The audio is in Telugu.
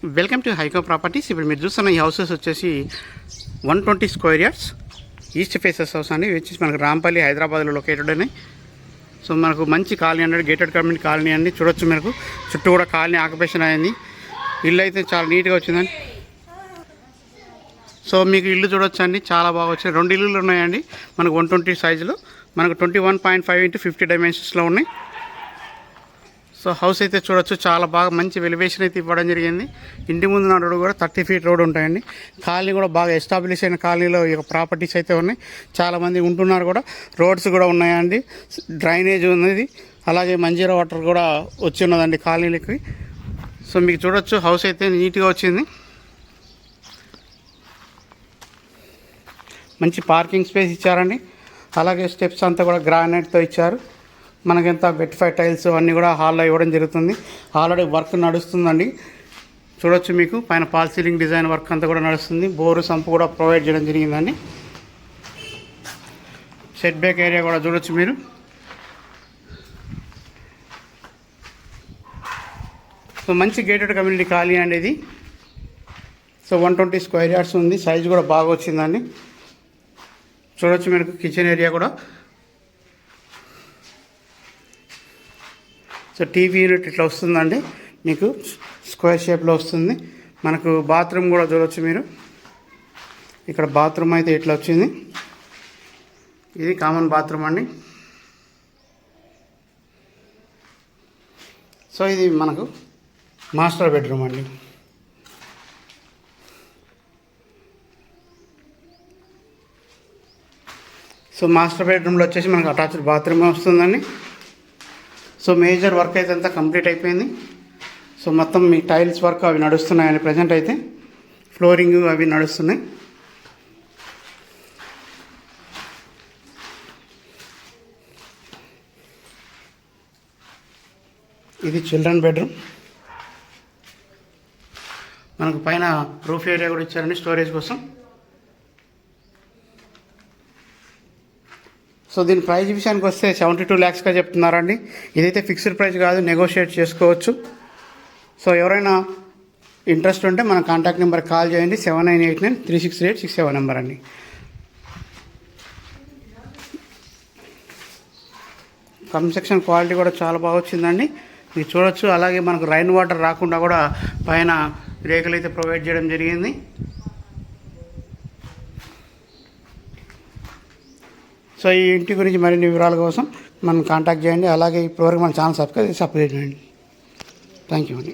Welcome to హైకో properties. ఇప్పుడు మీరు చూస్తున్న ఈ హౌసెస్ వచ్చేసి 120 square yards east faces house అండి. వచ్చేసి మనకు రాంపల్లి హైదరాబాద్లో లొకేటెడ్ అని. సో మనకు మంచి కాలనీ అండి, గేటెడ్ కమ్యూనిటీ కాలనీ అండి. చూడొచ్చు మీకు చుట్టూ కూడా కాలనీ ఆక్యుపేషన్ అయింది. ఇల్లు అయితే చాలా నీట్గా వచ్చిందండి. సో మీకు ఇల్లు చూడొచ్చు అండి, చాలా బాగా వచ్చింది. 2 ఇల్లులు ఉన్నాయండి మనకు 120 సైజులో. మనకు 21.5 x 50 డైమెన్షన్స్లో ఉన్నాయి. సో హౌస్ అయితే చూడొచ్చు, చాలా బాగా మంచి వెలివేషన్ అయితే ఇవ్వడం జరిగింది. ఇంటి ముందు నా రోడ్డు కూడా 30 ఫీట్ రోడ్ ఉంటాయండి. కాలనీ కూడా బాగా ఎస్టాబ్లిష్ అయిన కాలనీలో ఈ ప్రాపర్టీస్ అయితే ఉన్నాయి. చాలామంది ఉంటున్నారు కూడా. రోడ్స్ కూడా ఉన్నాయండి, డ్రైనేజ్ ఉన్నది, అలాగే మంజీరా వాటర్ కూడా వచ్చి ఉన్నదండి కాలనీలకి. సో మీకు చూడొచ్చు హౌస్ అయితే నీట్గా వచ్చింది. మంచి పార్కింగ్ స్పేస్ ఇచ్చారండి. అలాగే స్టెప్స్ అంతా కూడా గ్రానైట్తో ఇచ్చారు. మనకెంత వెట్ఫై టైల్స్ అన్నీ కూడా హాల్లో ఇవ్వడం జరుగుతుంది. ఆల్రెడీ వర్క్ నడుస్తుందండి. చూడొచ్చు మీకు పైన పాల్ సీలింగ్ డిజైన్ వర్క్ అంతా కూడా నడుస్తుంది. బోరు సంపు కూడా ప్రొవైడ్ చేయడం జరిగిందండి. సెట్ బ్యాక్ ఏరియా కూడా చూడొచ్చు మీరు. సో మంచి గేటెడ్ కమ్యూనిటీ కాలనీ అండి ఇది. సో 120 స్క్వేర్ యార్డ్స్ ఉంది. సైజ్ కూడా బాగా వచ్చిందండి. చూడొచ్చు మీకు కిచెన్ ఏరియా కూడా. సో టీవీ యూనిట్ ఇట్లా వస్తుందండి, మీకు స్క్వేర్ షేప్లో వస్తుంది. మనకు బాత్రూమ్ కూడా చూడవచ్చు మీరు. ఇక్కడ బాత్రూమ్ అయితే ఇట్లా వచ్చింది. ఇది కామన్ బాత్రూమ్ అండి. సో ఇది మనకు మాస్టర్ బెడ్రూమ్ అండి. సో మాస్టర్ బెడ్రూమ్లో వచ్చేసి మనకు అటాచ్డ్ బాత్రూమ్ వస్తుందండి. సో మేజర్ వర్క్ అయితే అంతా కంప్లీట్ అయిపోయింది. సో మొత్తం మీ టైల్స్ వర్క్ అవి నడుస్తున్నాయండి. ప్రజెంట్ అయితే ఫ్లోరింగ్ అవి నడుస్తున్నాయి. ఇది చిల్డ్రన్ బెడ్రూమ్. మనకు పైన రూఫ్ ఏరియా కూడా ఇచ్చారండి స్టోరేజ్ కోసం. సో దీని ప్రైస్ విషయానికి వస్తే 72 lakhsగా చెప్తున్నారండి. ఇదైతే ఫిక్స్డ్ ప్రైస్ కాదు, నెగోషియేట్ చేసుకోవచ్చు. సో ఎవరైనా ఇంట్రెస్ట్ ఉంటే మన కాంటాక్ట్ నెంబర్ కాల్ చేయండి. 7989368667 నెంబర్ అండి. కన్స్ట్రక్షన్ క్వాలిటీ కూడా చాలా బాగా వచ్చిందండి, మీరు చూడొచ్చు. అలాగే మనకు రైన్ వాటర్ రాకుండా కూడా పైన రేకులు అయితే ప్రొవైడ్ చేయడం జరిగింది. సో ఈ ఇంటి గురించి మరిన్ని వివరాల కోసం మనం కాంటాక్ట్ చేయండి. అలాగే ఇప్పటివరకు మన ఛానల్ సబ్స్క్రైబ్ చేయండి. థ్యాంక్ యూ అండి.